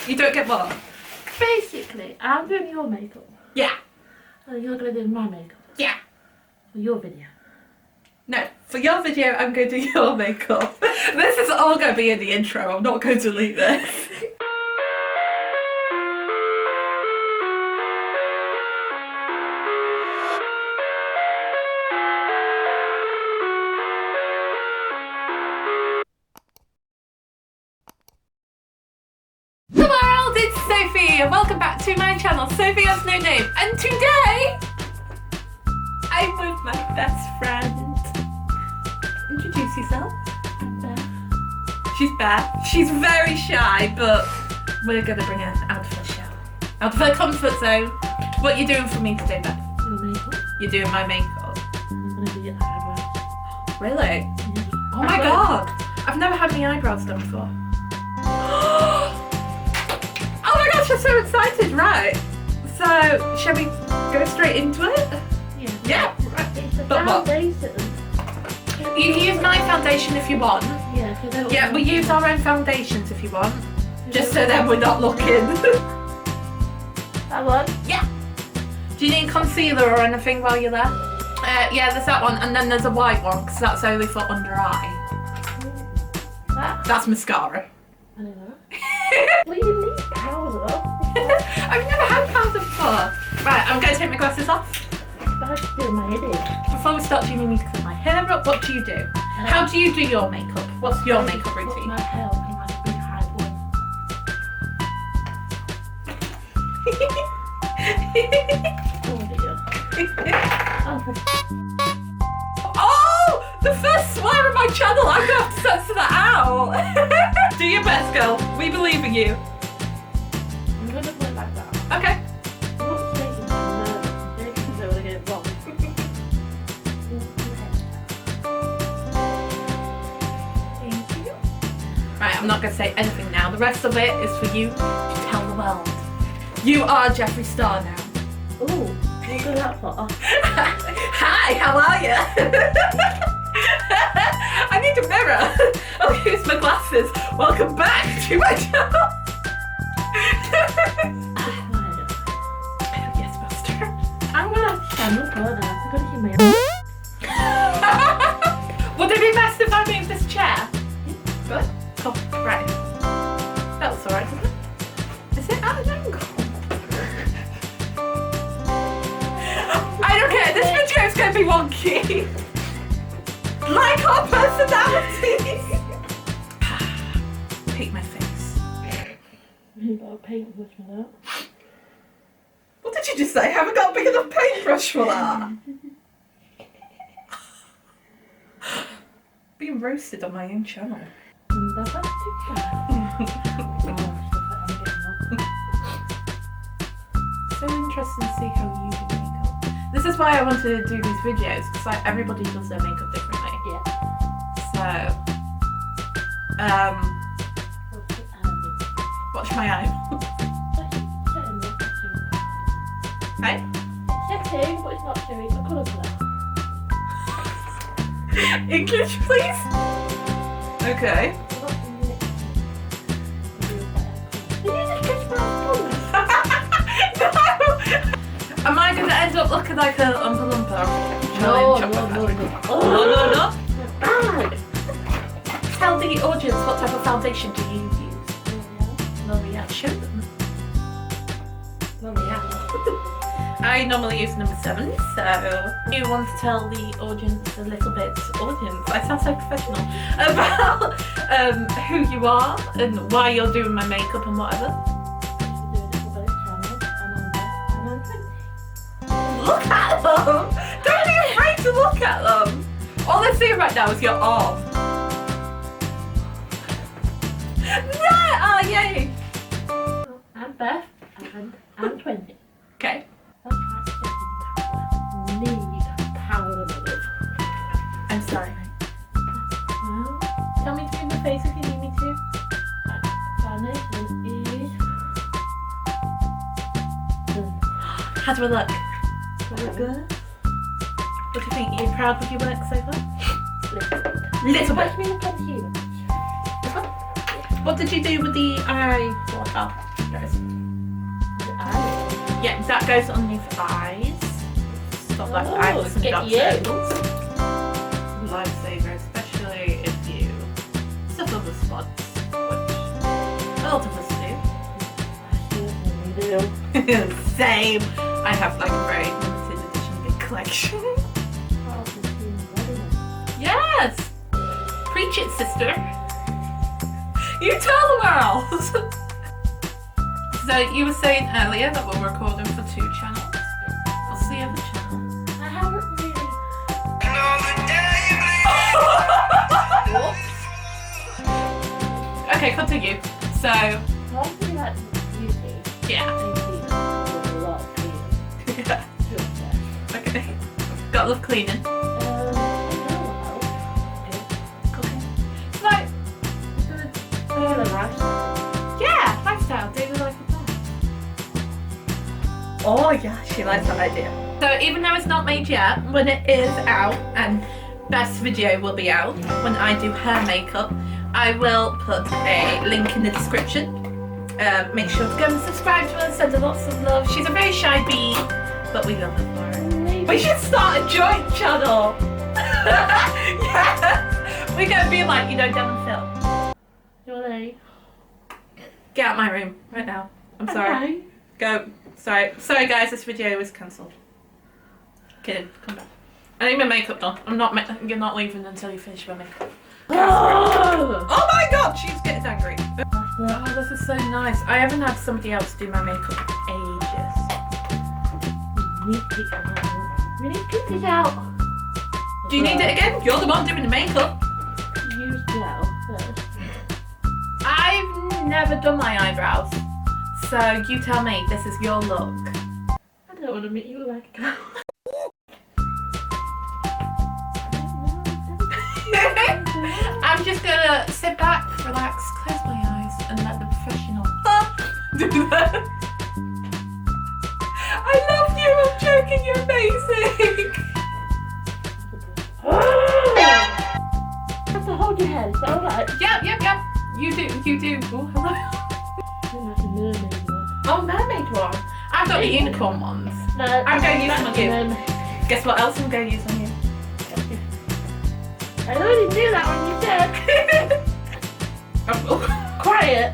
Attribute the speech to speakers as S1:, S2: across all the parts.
S1: You don't get what?
S2: Basically, I'm doing your makeup.
S1: Yeah.
S2: And you're going to do my makeup.
S1: Yeah.
S2: For your video.
S1: No, for your video, I'm going to do your makeup. This is all going to be in the intro. I'm not going to delete this. Hello world, it's Sophie and welcome back to my channel, Sophie Has No Name. And today, I'm with my best friend. Introduce yourself.
S2: Beth.
S1: She's Beth. She's very shy, but we're going to bring her out of her shell. Out of her comfort zone. What are you doing for me today, Beth?
S2: Your makeup.
S1: You're doing my makeup.
S2: I'm going to do your eyebrows.
S1: Really?
S2: Yeah.
S1: Oh my god. I've never had my eyebrows done before. Oh my gosh, I'm so excited. Right. So, shall we go straight into it? Yeah. Right.
S2: It's a
S1: But what?
S2: foundation.
S1: You can use my foundation if you want.
S2: Yeah, because
S1: Yeah, we use our own foundations if you want. Just so then we're not looking.
S2: That one?
S1: Yeah. Do you need concealer or anything while you're there? Yeah, there's that one, and then there's a white one, because that's only for under eye.
S2: That?
S1: That's mascara.
S2: I don't know. Well, you need powder.
S1: I've never had powder before. Right, I'm going to take my glasses off.
S2: I have to do my head in.
S1: Before we start, do you need me to cut my hair up? What do you do? How do you do your makeup? What's your makeup
S2: Put
S1: routine?
S2: my hair up in like a big high bun. Oh dear.
S1: Oh, the first swear on my channel. I'm going to have to censor that out. Do your best, girl. We believe in you.
S2: I'm going to put it like that.
S1: Okay.
S2: I'm not saying that I'm nervous. Because I want to get it wrong.
S1: Thank you. Right, I'm not going to say anything now. The rest of it is for you to tell the world. You are Jeffree Star now.
S2: Ooh, what go that for? Oh,
S1: Hi, how are you? I need a mirror. Oh, here's my glasses. Welcome back to my channel. Yes, Master.
S2: I'm going to have to stand up further. I'm going to keep my
S1: Would it be best if I moved this chair? Good. Cool. Right. That looks alright, doesn't it? Is it at an angle? I don't care. This video is going to be wonky. Like our personalities. Paint my face.
S2: You've got a paintbrush for that.
S1: What did you just say? I haven't got a big enough paintbrush for that. Being roasted on my own channel.
S2: That's not too bad.
S1: So interesting to see how you do makeup. This is why I wanted to do these videos, because like everybody does their makeup differently.
S2: Yeah.
S1: So, watch my eye. Hey?
S2: Setting, but it's not too. It's a colour colour.
S1: English, please. Okay.
S2: Did you just kiss my tongue?
S1: No. Am I going to end up looking like a Oompa Loompa?
S2: No.
S1: No.
S2: Bad.
S1: Tell the audience what type of foundation do you use? L'Oreal. Show them.
S2: L'Oreal.
S1: I normally use number 7, so you want to tell the audience a little bit, I sound so professional, about who you are and why you're doing my makeup and whatever. Look at them! Don't be afraid to look at them! All I see right now is your arm. No! Oh, yay!
S2: I'm Beth, and I'm 20.
S1: Okay.
S2: Need powder, my love.
S1: I'm sorry.
S2: Well,
S1: Tell me to in the face if you need me to.
S2: foundation is done.
S1: How do I look?
S2: Quite good.
S1: What do you think? Are you proud with your work so far?
S2: Little
S1: Little bit.
S2: Pass me the concealer.
S1: What did you do with the eye water? moisturiser.
S2: Eyelid.
S1: Yeah, that goes underneath the eyes. Stop like eyes and
S2: get
S1: dark
S2: you.
S1: circles. Lifesaver, especially if you suffer with spots, which a lot of us
S2: I do.
S1: do. Same. I have like a very limited edition big collection. Yes! Preach it, sister. You tell the world! So you were saying earlier that we're recording for 2 channels. What's the other channel?
S2: I haven't really.
S1: Okay, continue. So,
S2: I'm pretty like beauty.
S1: yeah.
S2: I see a lot of cleaning.
S1: Okay. Gotta love cleaning.
S2: I don't know what else.
S1: Cooking. It's like,
S2: Good. Lifestyle.
S1: yeah, lifestyle. Do the life of Beth. Oh yeah, she likes that idea. So even though it's not made yet, when it is out, and Beth's video will be out, when I do her makeup, I will put a link in the description. Make sure to go and subscribe to her, send her lots of love. She's a very shy bee, but we love her for it. We should start a joint channel. Yes. We're going to be like, you know, Dem and Phil.
S2: You're there.
S1: Get out of my room right now. I'm sorry. Go. Sorry guys, this video was cancelled. Kidding. Come back. I need my makeup done. You're not leaving until you finish my makeup. Oh my god, she's getting angry. Oh, this is so nice. I haven't had somebody else do my makeup in ages.
S2: We need to get this out.
S1: Do you need it again? You're the one doing the makeup.
S2: Use gel first.
S1: I've never done my eyebrows. So you tell me, this is your look.
S2: I don't want to make you look like a cow.
S1: I'm just gonna sit back, relax, close my eyes, and let the professional do that. I love you, I'm joking, you're amazing.
S2: You have to hold your head, is that alright?
S1: Yep. You do. Oh, hello.
S2: You're like a mermaid one.
S1: Oh, mermaid one. I've got the unicorn ones.
S2: No,
S1: I'm going to use them on you.
S2: mermaid.
S1: Guess what else I'm going to use on you?
S2: I already knew that when you said. Quiet.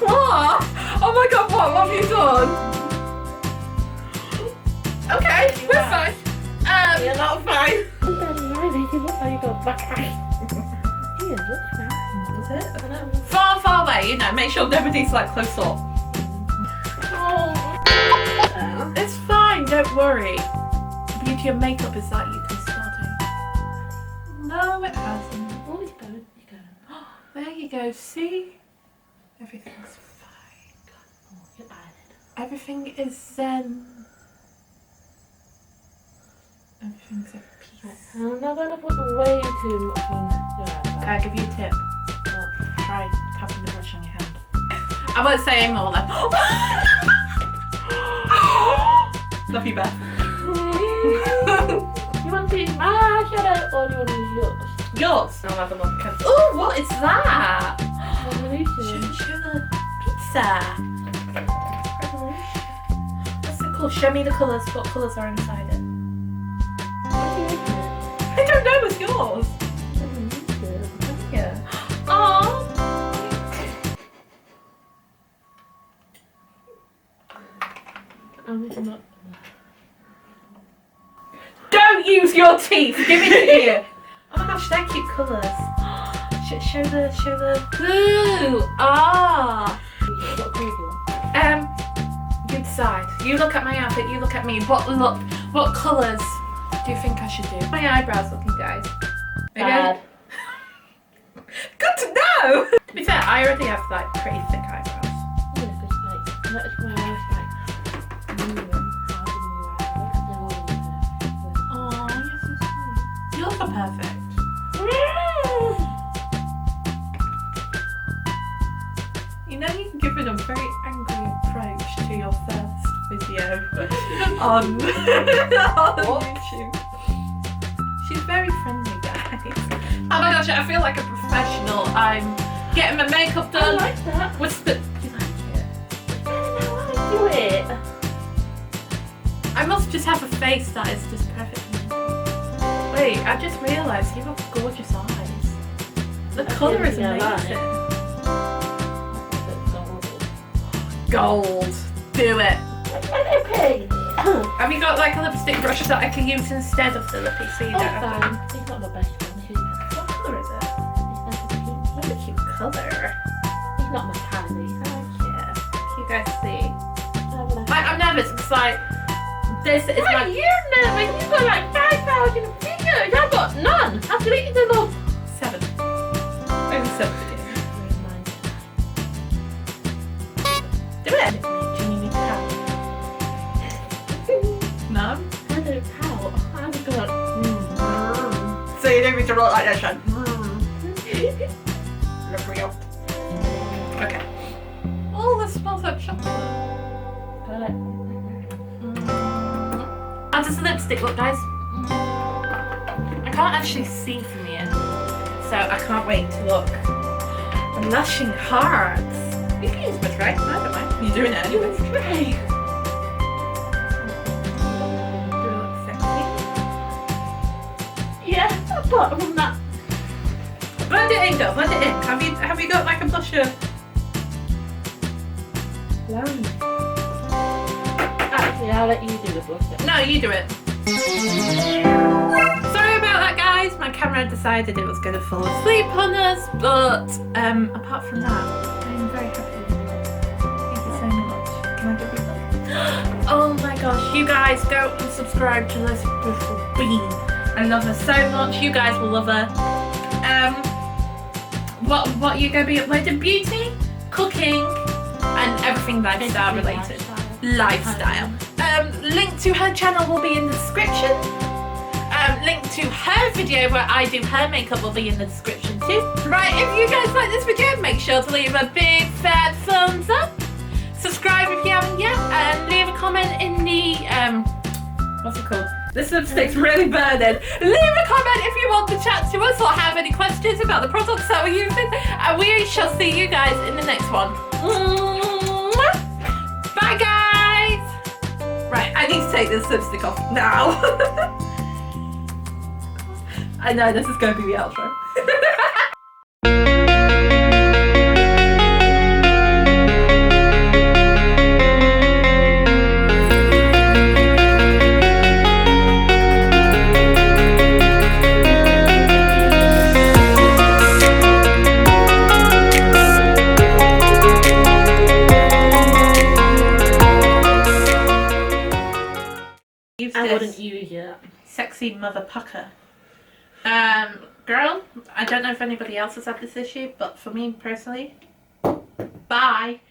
S1: What? Oh my god, what have you done? Okay, we're fine. You're not fine.
S2: You look like you got black eye. Yeah, looks fine.
S1: Is it? I don't know. Far away, you know, make sure nobody's like close up.
S2: Oh.
S1: It's fine, don't worry. The beauty of makeup is that you can start it. No, it hasn't.
S2: Oh, it's going.
S1: There you go, see? Everything's fine.
S2: Oh, your eyelid.
S1: Everything is zen. Everything's at peace.
S2: I'm not going to put way too much on your eyebrow.
S1: Can I give you a tip? Try tapping the brush on your hand. I won't say any more then. Love you, Beth.
S2: You want to use my eyeshadow or do you want to use yours?
S1: Yours. I'll have a look. Oh, what is that?
S2: Revolution.
S1: Show the pizza.
S2: Revolution.
S1: What's it called? Show me the colours. What colours are inside it?
S2: What do you think?
S1: I don't know. It's yours.
S2: Revolution.
S1: Yeah. Aww.
S2: Not.
S1: Don't use your teeth. Give it here. Oh my gosh, they're cute colours. Show the. Ooh. Ah.
S2: What colour do you want?
S1: You decide. You look at my outfit. You look at me. What colours do you think I should do? My eyebrows looking, guys.
S2: Bad.
S1: Good to know. To be fair, I already have like pretty thick eyebrows.
S2: Yeah, because like that's why I was like,
S1: Oh, you're so sweet. You look perfect. You know, you've given a very angry approach to your first video on YouTube. She's very friendly, guys. Oh my gosh, I feel like a professional. I'm getting my makeup
S2: I
S1: done.
S2: like that.
S1: What's the...
S2: Do you like it? I do it.
S1: I must just have a face that is just perfect for me. Wait, I just realised you have gorgeous eyes. The colour is amazing. Gold. Do it.
S2: Okay.
S1: Have you got like a lipstick brush that I can use instead of the lippy so you don't have to...
S2: fine. It's not my best one.
S1: What colour is it? What a cute colour.
S2: It's not my candy.
S1: Yeah. You guys see. I'm nervous because like this is my...
S2: You're nervous. You've got like 5,000 fingers. I've got none. I've deleted them all.
S1: 7. Only 7. Do it.
S2: Do you need me to pout?
S1: No.
S2: I don't pout. I've got...
S1: So you don't need to roll like that, Sean. Okay. Oh, that smells like chocolate. How does the lipstick look, guys? I can't actually see from here, so I can't wait to look. Blushing hearts. You can use my tray. I don't mind. You're doing it anyway. Do it look sexy?
S2: Yeah, apart from that.
S1: Blend it in, girl. Blend it in. Have you got like a blusher?
S2: Actually, I'll let you do the blush.
S1: No, you do it. Sorry about that, guys. My camera decided it was going to fall asleep on us, but apart from that, I'm very happy with it. Thank you so much. Can I give you that? Oh my gosh, you guys go and subscribe to this beautiful bean. I love her so much. You guys will love her. What are you going to be uploading? Beauty, cooking, and everything lifestyle related. Lifestyle. Link to her channel will be in the description. Link to her video where I do her makeup will be in the description too. Right, if you guys like this video, make sure to leave a big fat thumbs up. Subscribe if you haven't yet, and leave a comment in the what's it called? This lipstick's really burning. Leave a comment if you want to chat to us or have any questions about the products that we're using, and we shall see you guys in the next one. Bye, guys! Right, I need to take this lipstick off now. I know this is going to be the outro.
S2: I wouldn't use it.
S1: Sexy mother pucker. Girl, I don't know if anybody else has had this issue, but for me personally, bye.